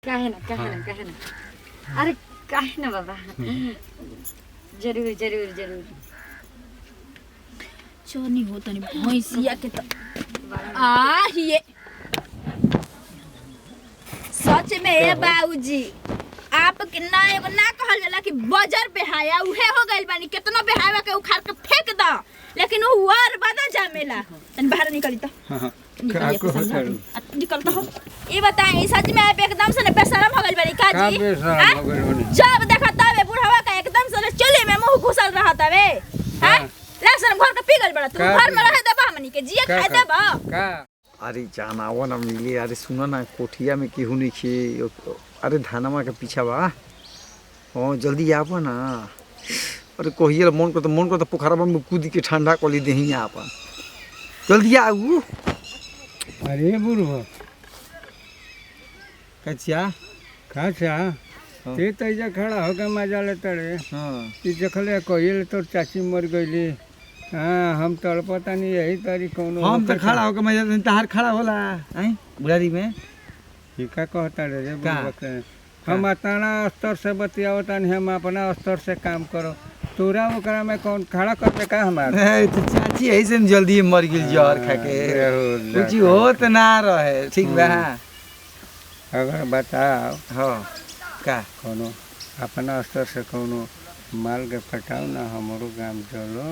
काहे ना अरे काहे ना बाबा जरूर जरूर जरूर चोनी हो तनी भैंसिया के त आ ये सच में ए बाबूजी आप के ना एगो ना कहल जाला कि बजर बेहाया उहे हो गइल बानी केतनो बेहावा के उखाड़ के फेंक द लेकिन उ वर बदा जामेला तनी बाहर निकली त हां निकल त हो ई बताई सच में आप एकदम से बेशरम हो गइल बानी का जी बेशरम हो गइल बानी जब देखा तबे बुढ़ावा का एकदम से चुली में मुंह घुसल रहा तबे हां लहसुन भर के पिघल बड़ा तू घर में रहे देबा हमनी के जिए खाए देबा का अरे जानावा ना मिले अरे सुनो ना कोठिया में केहू नहीं खे अरे धानमा के पीछा बा हाँ जल्दी आबो ना अरे कहिए मन को तो पोखरा में कूद के ठंडा कली दही आपन जल्दी आऊ अरे बुढ़वा कचिया काचा ते तैजा खड़ा होकर मजा लेते रे हाँ ई देखले कहिए तो चाची मर गईली हाँ हम तड़पता नहीं यही तारी कौन हम तो खड़ा होकर मजा तहार खड़ा होला आई बुढ़ारी में का कहता रे रे का? बुढ़वा के हम अपना स्तर से बतियावता नहीं हम अपना स्तर से काम करो तोरा ओकरा में कौन खड़ा करते का हमारा तो चाची ऐसे न जल्दी मर गेल जहर खा के कुछ होत ना रहे ठीक बा अगर बताओ हाँ का कोनो अपना स्तर से कोनो माल के पटाओ ना हमारो गांव चलो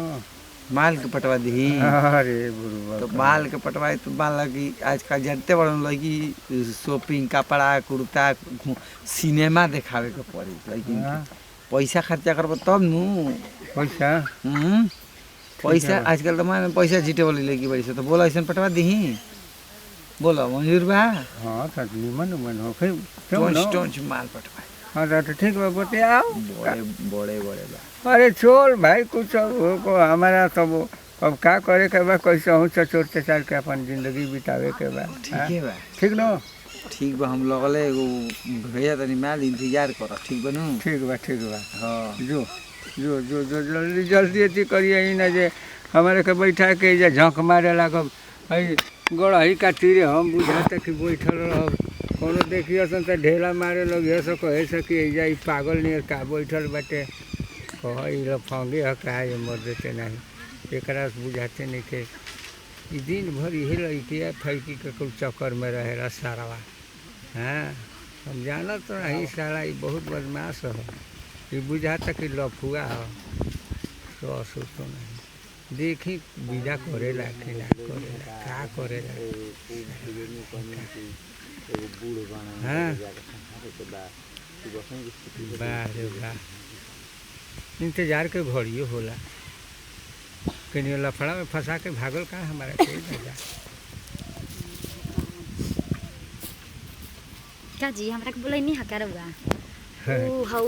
माल के पटवा दी अरे बुढ़वा तो माल के पटवाए तो मान लगी आजकल जानते बड़न लगी शॉपिंग कपड़ा कुर्ता सिनेमा दिखावे के पड़ी लेकिन हाँ। पैसा खर्चा करब तब नु पैसा पैसा आजकल तो मान पैसा जीते वाली लगी बड़ी से तो बोला ऐसा पटवा दी बोलो मंजूर बा हाँ तो निमन उमन हो फिर टोंच माल पटवाए हाँ तो ठीक बा बतियाओ बड़े बड़े बड़े बा अरे छोड़ भाई कुछ को हमारा सब अब का करे के बा कैसे हूँ चचोर चचार के अपन जिंदगी बितावे के बा ठीक है बा ठीक न ठीक बा हम लगले एगो भैया तनी माल इंतजार कर ठीक बनू ठीक बा हाँ जो जो जो जो जल्दी जल्दी अथी करिए ही ना जे हमारे के बैठा के जे झोंक मारे लागब है गड़ही का तीरे हम बुझाते कि बैठल रहब कोनो देखिए सन तो ढेला मारे लोग ये सब कहे से कि एजा ई पागल नियर का बैठल बाटे कह ई लफंगे ह का ये मर देते नहीं एकरा से बुझाते नहीं के ई दिन भर यही लड़किया फैकी के कुल चक्कर में रहेला सारावा हाँ हम जानत तो नहीं सारा ई बहुत बदमाश हो ये बुझाता कि लफुआ हो तो असुर तो नहीं देखी विदा करेला कि ना करेला का करेला हाँ वाह रे वाह इंतजार के घड़ियो होला कहीं लफड़ा में फंसा के भागल का हमारा कोई जा का जी हमरा के बोलै नहीं हकार हुआ ओ हौ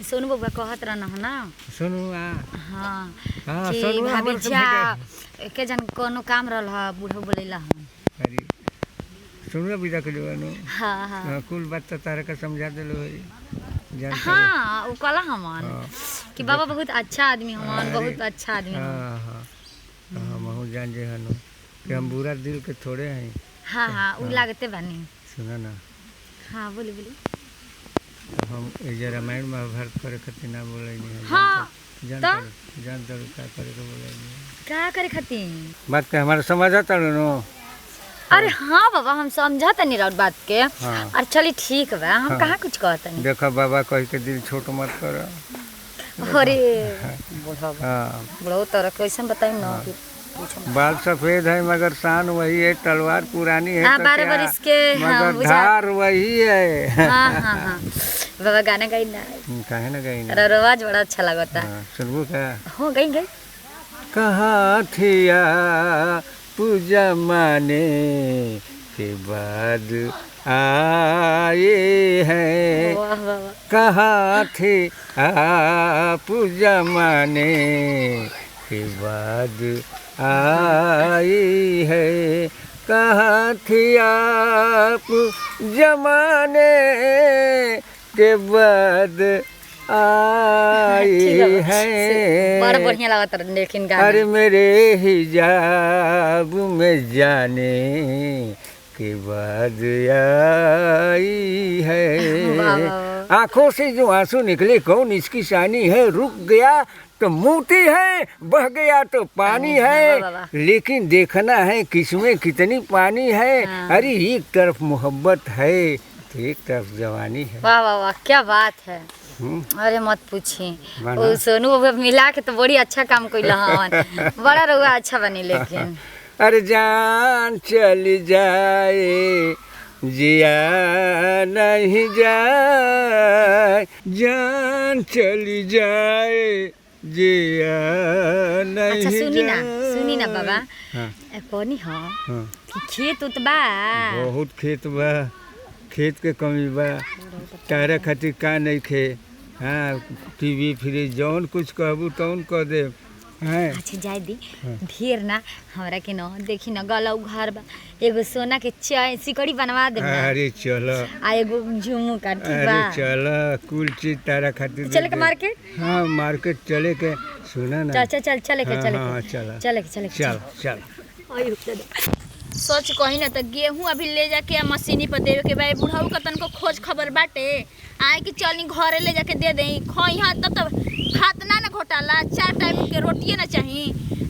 सोनू बाबा कहत रहन ह ना सुनू हां हाँ कि सुनू भाभी हमर से जा के जन कोनो काम रहल ह बूढ़ो बोलेला हम अरे सुनू विदा के जवानो हां हां कुल बात तो तारा का समझा देलो जान हाँ उ कहला हमन हाँ। कि बाबा बहुत अच्छा आदमी हमन बहुत अच्छा आदमी हमन हाँ हाँ हम हो जान जे हनु कि हम बुरा दिल के थोड़े हैं हाँ हाँ उ लागते बानी सुना ना हाँ बोली बोली तो हम ये रामायण महाभारत करे खातिर ना बोले नहीं हाँ जान तो? जान दर का करे के बोले नहीं का करे खातिर बात के हमारा समझ आता नो अरे हाँ बाबा हम समझा तनी राउत बात के हाँ। और चली ठीक बा हम हाँ। कहाँ कुछ कहतनी देखो बाबा कह के दिल छोट मत कर अरे बुढ़ा हाँ बुढ़ो तरह कैसे बताई ना कि पूछो बाल सफेद है मगर शान वही है तलवार पुरानी है हाँ, तो 12 क्या, बरिस के, हाँ, मगर बुझा- धार वही है हाँ हाँ हाँ बाबा गाना गाई ना काहे ना गई ना और आवाज बड़ा अच्छा लगता हाँ, सुनबू क्या हो गई गई कहाँ थिया पूजा माने के बाद आए हैं वाह वाह वाह कहाँ थे आप जमाने के बाद आई है कहाँ थी आप जमाने के बाद आई है बड़ा बढ़िया लगता रहा लेकिन गाना अरे मेरे हिजाब में जाने के बाद आई है है। आंखों से जो आंसू निकले कौन इसकी शानी है, रुक गया तो मोती है, बह गया तो पानी है, लेकिन देखना है किसमें कितनी पानी है। अरे एक तरफ मोहब्बत है तो एक तरफ जवानी है। वाह वाह वाह, क्या बात है। अरे मत पूछी, वो सोनू बाबू मिला के तो बड़ी अच्छा काम कइला हन, बड़ा रहुआ अच्छा बनी। लेकिन अरे जान चली जाए जिया नहीं जाए, जान चली जाए जिया नहीं अच्छा सुनी ना, जाए। सुनी ना बाबा, हाँ। कोनी हो हाँ। कि खेत उत बा? बहुत खेत बा, खेत के कमी बा, तारा खातिर का नहीं खे। हाँ, टीवी फ्रिज जौन कुछ कहबू तौन कह दे। हाँ। अच्छा जाए दी, ढेर ना हमरा के न देखी न गलौ घर बा, एगो सोना के चैन सिकड़ी बनवा दे ना। अरे चलो, आ एगो झुमका, ठीक अरे बा? चलो, कुल चीज तारा खातिर चले के दे। मार्केट? हाँ, मार्केट चले के। सुना ना, चल चल चले के, हाँ, चले हाँ, के, चला। चले के, चले के, चल चल। ओए रुक जा। सोच कही ना तो गेहूं अभी ले जाके आ मशीनी पर देवे के भाई बुढ़ऊ का तनको खोज खबर बाटे, आए कि चलनी घरे ले जाके दे देई खोई हाथ तब भात ना घोटाला, 4 टाइम के रोटिए ना चाही।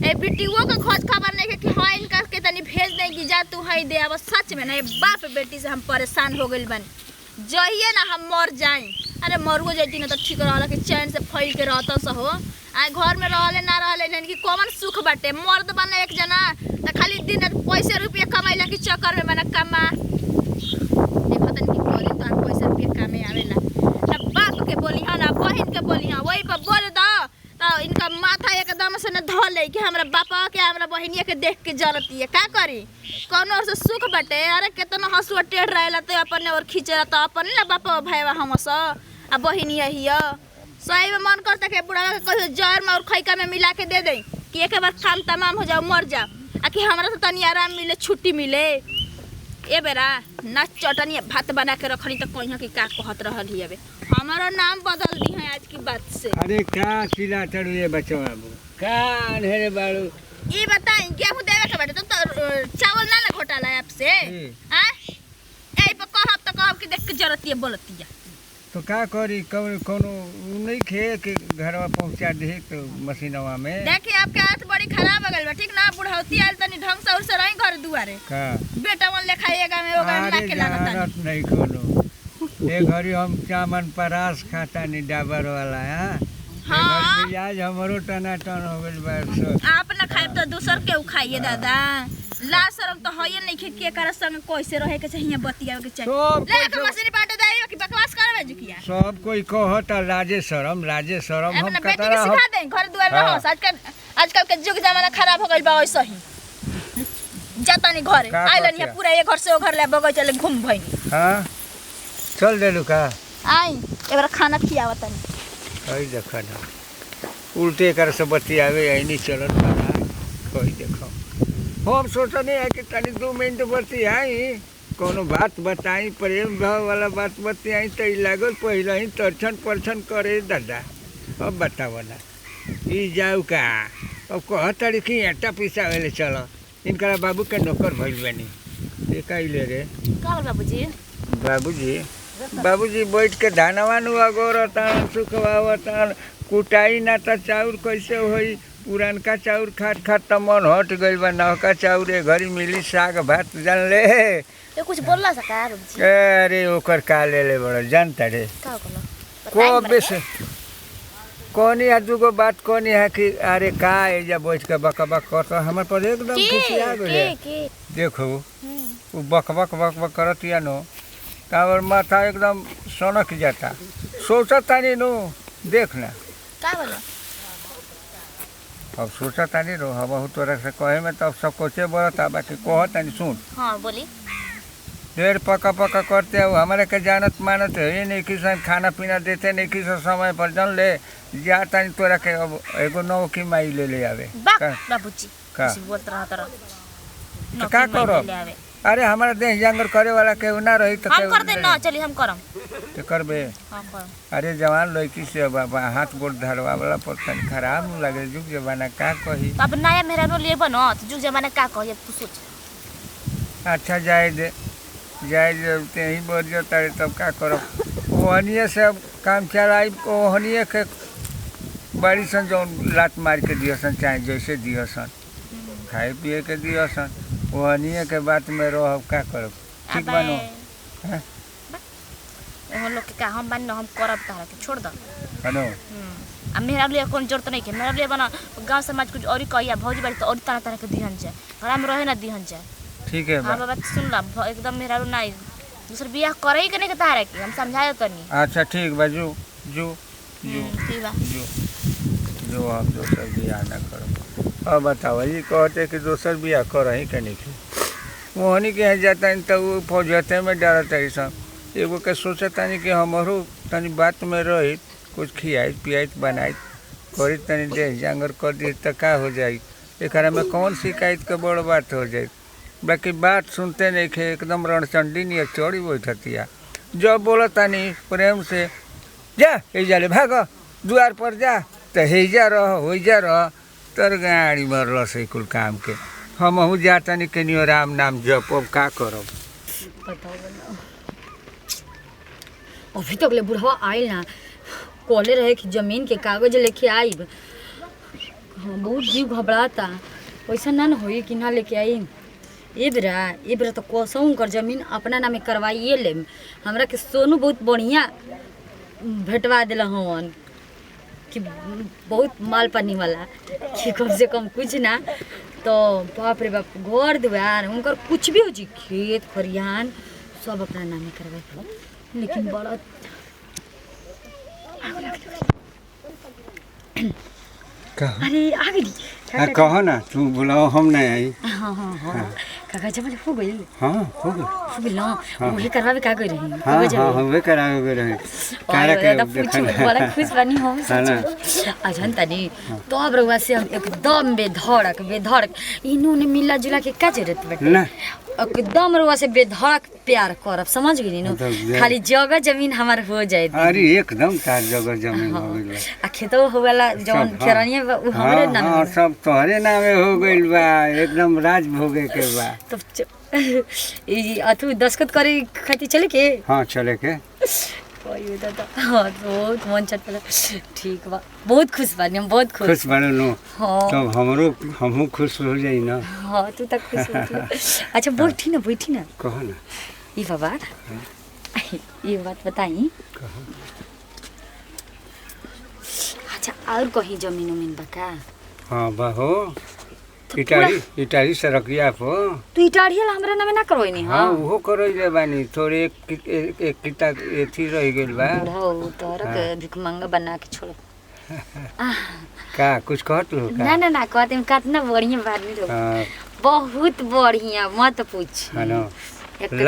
ए बेटीओ का खोज खबर नहीं कि हाँ इनका के तनी भेज दे कि जा तू है दे। अब सच में ना ये बाप बेटी से हम परेशान हो गइल बानी, जइए ना हम मर जाई। अरे मरुओ जैती ना तो ठीक रहला कि चैन से फैल के रहता सहो। आए घर में रहले ना रहले नहीं कि कौन सुख बाटे। मर्द बना एक जना तो खाली दिन पैसे रुपया कमाइला के चक्कर में बना कमा देखो तन की बोली तो पैसे रुपया कामे आवेला। अब बाप के बोली हां ना बहन के बोली हां, वही पर बोल दो तो इनका माथा एकदम से न धो ले कि हमरा बापा के हमरा बहनिया के देख के जलती है। का करी कोनो और से सुख बाटे। अरे केतना हंसुआ टेढ़ रहेला तो अपन और खींचला तो अपन ना बापा भाईवा हमस आ बहनिया हिया। सही में मन करता के बुढ़ावा के कहियो जहर में और खैका में मिला के दे दे कि एक बार काम तमाम हो जाओ मर जाओ, आ कि हमरा तो तनी आराम मिले, छुट्टी मिले। ए बेरा ना चटनी भात बना के रखनी तो कहियो कि का कहत रहल ही। अबे हमारा नाम बदल दी है आज की बात से। अरे का चिल्ला चढ़ू ये बच्चा बाबू, का अंधेरे बाड़ू। ये बताई गेहूं देवे के बाटे तो चावल ना घोटाला है आपसे। हां ए पे कहब तो कहब कि देख के जरतिए बोलतिया तो का करी, कोनो नहीं खे के घरवा पहुंचा दे तो मशीनवा में। देखिए आपके हाथ बड़ी खराब हो गइल बा, ठीक ना? बुढ़ौती आइल तनी ढंग से और से रही घर दुआरे का बेटा मन लेखाएगा में ओगा ना के लागत जानत नहीं कोनो। ए घरी हम चामन परास खाता नहीं डाबर वाला है। हाँ। मिजाज हमरो टना टन हो गइल बा। आप ना खाए तो दूसर के खाइए दादा। ला शरम तो होइए नहीं के कर संग कैसे रहे के चाहिए, बतियावे के चाहिए। सब ले के मशीन पाटे दाई कि बकवास करवे जुकिया। सब कोई कहता लाजे शरम हम अपना बेटी कतरा के सिखा दे घर दुआर में। हाँ। हो आजकल के जुग जमाना खराब हो गइल बा। वैसे ही जाता नहीं घरे का आइलन करते? है पूरा ये घर से ओ घर ले बगै चले घूम भइनी। हाँ, चल देलू का। आई एबार खाना खियावा तनी। कही देखा ना उल्टे कर से बतियावे ऐनी चलत बना। कही देखो हम सोचने है कि तनी 2 मिनट बतियाई, कोनो बात बताई, प्रेम भाव वाला बात बतियाई तो ई लागल पहले ही तरछन परछन करे दादा। अब बताओ ना ई जाऊ का। अब कह तारी कि एटा पीसा वेले चलो इनका बाबू के नौकर भइल बनी। ये कइले रे का बोल बाबूजी? बाबूजी बैठ के धानवा नु अगोरतन सुखवावतन, कुटाई ना त चाउर कैसे होई। पुरानका चाउर खाट खाट त मन हट गइल बा। नवका चाउर ए घरी मिली साग भात जान ले। ये कुछ बोलला सका बाबूजी? अरे ओकर का ले ले बड़ जानता रे का बोला को बेस कोनी आ दुगो बात कोनी है कि अरे का एजा बैठ के बक बक कर हमर पर एकदम खिसिया गए। देखो वो बक बक बक बक करतिया नो तावर माथा एकदम सनक जाता। सोचा तानी नो देखना का बोला? अब सोचा तानी रो हम तोरा से कहे में तब सब कोचे बरता बाकी कह तानी सुन। हां बोली। ढेर पका पका करते हो हमारे के जानत मानत है नहीं किसान खाना पीना देते नहीं किसान समय पर जन ले जा तानी तोरा के। अब एगो नौ की माई ले आवे बाबूजी का कुछ बोलत रहा तर तो का करो। अरे हमारा देह जंगल करे वाला केहू ना रही तो हम कर दे ना चली हम करम तो करबे। हां करम। अरे जवान लड़की से बाबा हाथ गोड़ धरवा वाला पर तनी खराब न लगे जुग जमाना का कही। तो अब नया मेरा रो ले बनो तो जुग जमाना का कहिए तू सोच। अच्छा जाए दे ते ही बोल जो तारे तब का करो। ओहनिए से अब काम चलाई ओहनिए के बड़ी सन जौन लात मार के दियसन चाहे जैसे दियसन खाए पिए के दियसन ओहनिए के बात में रहब का करब ठीक बानो हम लोग के का हम बन हम करब तारा के छोड़ दो हेलो आ मेरा लिए कौन जरूरत नहीं है मेरा लिए बना गांव समाज कुछ और कहिया भौजी बाड़ी तो और तरह तरह के दिहन जाए घर में रहे ना दिहन जाए ठीक है हां बाबा सुन ला एकदम मेरा नहीं दूसर बियाह करे के नहीं के तारा के हम समझाए तो नहीं अच्छा ठीक बा जो ठीक बा जो हम दोसर बियाह ना करो अब बताओ ये कहते कि दोसर बियाह करही के नहीं ओहनी के यहाँ जाता तो वो फौजते में डरत है सब एगो के सोचतानी कि हमारो तनी बात में रही कुछ खियाई पियाई बनाई करी तनी दे जांगर कर दी तो का हो जाई एकरा में कौन शिकायत के बड़ बात हो जाई बाकी बात सुनते नहीं खे एकदम रणचंडी नहीं चौड़ी बैठतिया जब बोलतानी प्रेम से जा एजा ले भाग द्वार पर जा तो हेजा रह होइजा रह तर गाड़ी मरल से कुल काम के हमहू जातानी केनियो राम नाम जपब का करब बताओ ना अभी तक ले बुढ़वा आइल ना कॉले रहे कि जमीन के कागज लेके आइब हाँ बहुत जीव घबराता वैसा ना होई कि ना लेके आई ए बेरा तो कसम कर जमीन अपना नामे करवाइए ले हमरा के सोनू बहुत बढ़िया भेटवा दिला हवन कि बहुत माल पानी वाला कि कम से कम कुछ ना तो बाप रे बाप घर द्वार उनकर कुछ भी हो जी खेत खरियान सब अपना नामे करवा लेकिन बड़ा अरे आ गई कहो ना तू बुलाओ हम नहीं आई हाँ काका जब हो गई हाँ हो गई ना वही करवा का गई रही हाँ वे करावे रहे कारा के देखन बड़ा खुश बनी हो अजन तनी तो अब रउआ से हम एकदम बेधड़क इन्होंने मिला जुला के का जरूरत बाटे ना एकदम रउआ से बेधड़क प्यार करब समझ गई नो खाली जगह जमीन हमार हो जाए अरे एकदम तार जगह जमीन हो गइल आ खेतो होवेला जवन खेरानिया उ हमरे नाम हां सब तोहरे नामे हो गइल बा एकदम राज भोगे के बा तो ई अथु दस्खत करे खातिर चले के हां चले के कोई दादा हां बहुत मन चटला ठीक बा बहुत खुश बानी हम बहुत खुश बानो हां तो हमहू खुश हो जाई ना हां तू तक खुश हो अच्छा बैठी ना कहो ना ई बाबा ये बात बताई अच्छा और कहीं जमीन उमीन बका हाँ बाहो इटारी सड़किया पर तू इटारियल हमरा नामे ना करवाई नी हाँ वो करइले बानी थोड़े एक किता एथी रह गेल बा बुढ़ाओ तोरा के भिख मंगा बना के छोड़ का कुछ कहत हो का ना कहते हम कितना बढ़िया आदमी रहो बहुत बढ़िया मत पूछ हां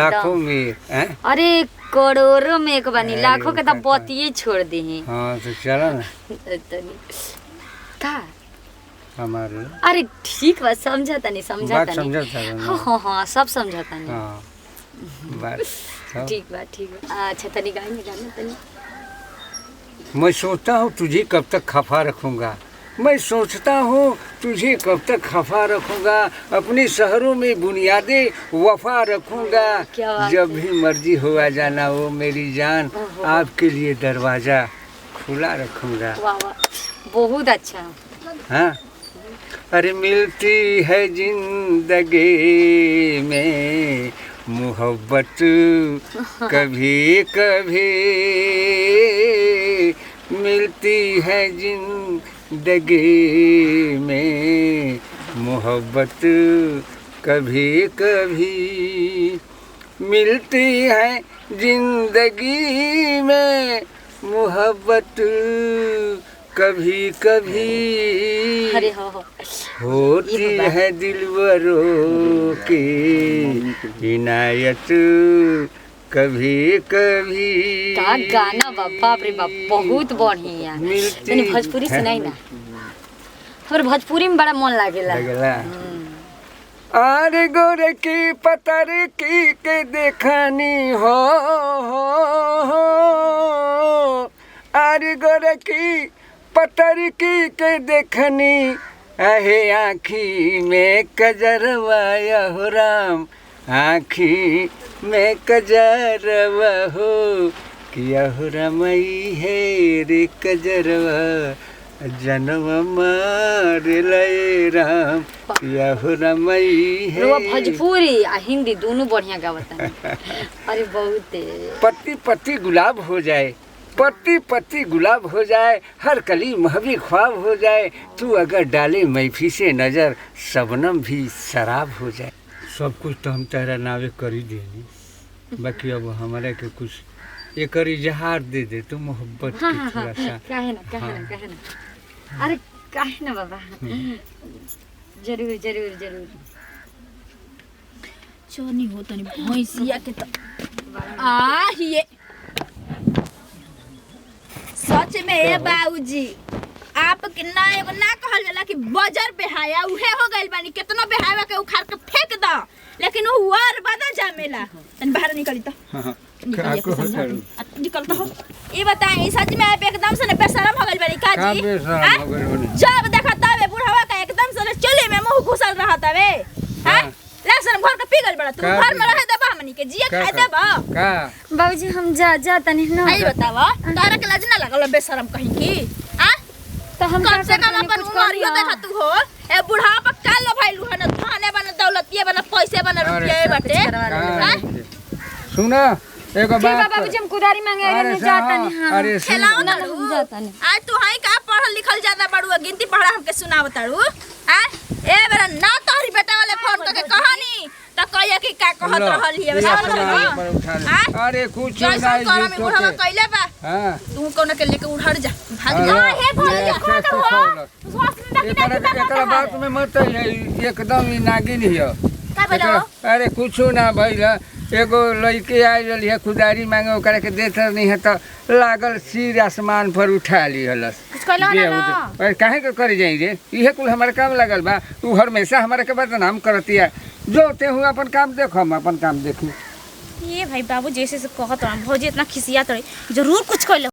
लाखों में हैं अरे करोड़ों में एक बानी लाखों के तो बतिए छोड़ दे हैं हां तो चला ना का हमारे अरे ठीक बा समझता नहीं हाँ सब समझता नहीं हां बात ठीक बा अच्छा तनी गाने तनी मैं सोचता हूँ तुझे कब तक खफा रखूंगा मैं सोचता हूँ तुझे कब तक खफा रखूंगा अपने शहरों में बुनियादी वफा रखूंगा जब भी मर्जी हो आ जाना वो मेरी जान आपके लिए दरवाजा खुला रखूंगा वाह बहुत अच्छा हाँ अरे मिलती है जिंदगी में मोहब्बत कभी कभी मिलती है जिंदगी में मोहब्बत कभी कभी मिलती है जिंदगी में मोहब्बत कभी कभी अरे हो होती है दिलवरों की इनायत कभी कभी का गाना बाप रे बाप बहुत बढ़िया तनी भोजपुरी सुनाई ना हमर भोजपुरी में बड़ा मन लागेला अरे गोरे की पतर की के देखनी हो अरे गोरे की पतर की के देखनी आहे आँखी में कजरवा हो राम आँखी में कजरवा हो किया हो रमई है रे कजरवा जन्म मारे लय राम किया हो रमई है। रुआ भोजपुरी आ हिंदी दोनों बढ़िया गावता अरे बहुत पत्ती पत्ती गुलाब हो जाए, पत्ती पत्ती गुलाब हो जाए, हर कली महबी ख्वाब हो जाए, तू अगर डाले मैफी से नजर शबनम भी शराब हो जाए। सब कुछ तो हम तेरा नावे कर ही देनी, बाकी अब हमारे के कुछ एक इजहार दे दे तू मोहब्बत हाँ की हाँ थोड़ा सा। काहे ना अरे काहे ना बाबा जरूर जरूर जरूर चोनी हो तनी भैंसिया के तो आ ये सच में ए बाबूजी आप कितना एगो ना कहल जाला कि बजर बेहाया उहे हो गइल बानी केतनो बेहावा के उखाड़ के फेंक द लेकिन उ वर बदा जामेला तनी बाहर निकली तो निकल तो हो ई बताए सच में आप एकदम से बेशरम हो गइल बानी का का जी बेशरम हो गइल बानी? जब देखा तबे बुढ़वा का एकदम से चोली में मुंह घुसल रहत हवे हां लसन घर के पिघल बड़ा तू का घर में रहे देबा हमनी के जिए खाए देबा का बाबूजी हम जा तनी ना आई बतावा तारा के लाज ना लगल बेशरम कहीं की हां तो हम कम से कम अपन उमरियो देखा तू हो ए बुढ़ा पर काल भइलू है ना थाने बन दौलतिए बन पैसे बन रुपये बाटे हां सुना एगो बात बाबूजी हम कुदारी मांगे अरे जाता नहीं हां अरे सुन खेलाओ ना ना हम जाता नहीं आज तू हाई का पढ़ल लिखल ज्यादा बड़ुआ गिनती पढ़ा हमके सुनावताड़ू हां ए बेरा ना तोहरी बेटा वाले फोन करके कहानी त कहिया कि का कहत रहल हिए हां अरे कुछ जैसा नहीं कर में बुढ़वा कइले बा हां तू कोनो के लेके उड़हर जा भाग जा हे भोले जा खा दो एकरा बात में मत है, एकदम ही नागिन हियो। का बोलो अरे कुछ ना भइल एगो लड़के आयल रही है खुदारी मांगे ओकरा के देत नहीं है तो लागल सिर आसमान पर उठा ली हलस कुछ कहला ना अरे काहे के करे जाई रे इहे कुल हमारे काम लगल बा तू हमेशा हमारे के बदनाम करती है जो ते हूँ अपन काम देखो हम अपन काम देखी। ये भाई बाबू जैसे से कहत रहा भौजी इतना खिसियात रही जरूर कुछ कहले